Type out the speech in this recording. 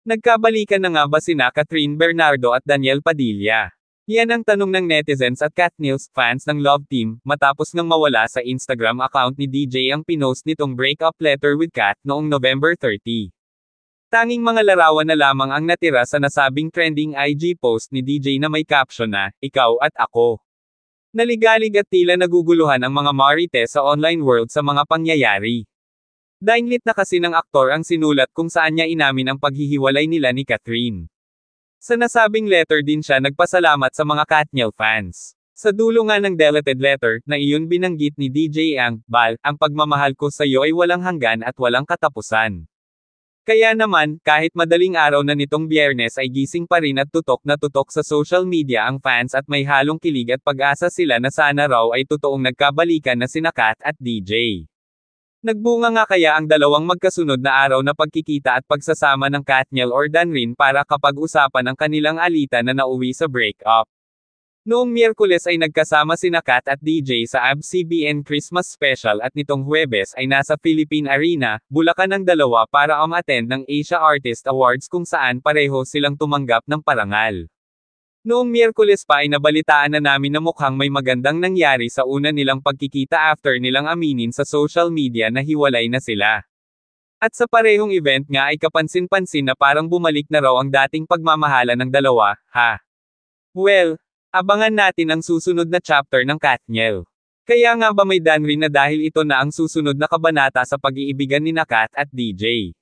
Nagkabalikan na nga ba sina Catherine Bernardo at Daniel Padilla? Yan ang tanong ng netizens at Katniss fans ng Love Team, matapos ngang mawala sa Instagram account ni DJ ang pinost nitong breakup letter with Kat noong November 30. Tanging mga larawan na lamang ang natira sa nasabing trending IG post ni DJ na may caption na, "Ikaw at ako." Naligalig at tila naguguluhan ang mga marites sa online world sa mga pangyayari. Dainlit na kasi ng aktor ang sinulat kung saan niya inamin ang paghihiwalay nila ni Catherine. Sa nasabing letter din siya nagpasalamat sa mga Katniel fans. Sa dulo nga ng deleted letter, na iyon binanggit ni DJ ang pagmamahal ko sa iyo ay walang hanggan at walang katapusan. Kaya naman, kahit madaling araw na nitong Biyernes ay gising pa rin at tutok na tutok sa social media ang fans at may halong kilig at pag-asa sila na sana raw ay totoong nagkabalikan na sina Kat at DJ. Nagbunga nga kaya ang dalawang magkasunod na araw na pagkikita at pagsasama ng Katniel or Danrin para kapag-usapan ang kanilang alitan na nauwi sa breakup. Noong Miyerkules ay nagkasama sina Kat at DJ sa ABS-CBN Christmas Special at nitong Huwebes ay nasa Philippine Arena, Bulacan ang dalawa para umattend ng Asia Artist Awards kung saan pareho silang tumanggap ng parangal. Noong Miyerkules pa ay nabalitaan na namin na mukhang may magandang nangyari sa una nilang pagkikita after nilang aminin sa social media na hiwalay na sila. At sa parehong event nga ay kapansin-pansin na parang bumalik na raw ang dating pagmamahala ng dalawa, ha? Well, abangan natin ang susunod na chapter ng Katniel. Kaya nga ba may Danrin na dahil ito na ang susunod na kabanata sa pag-iibigan ni Kat at DJ?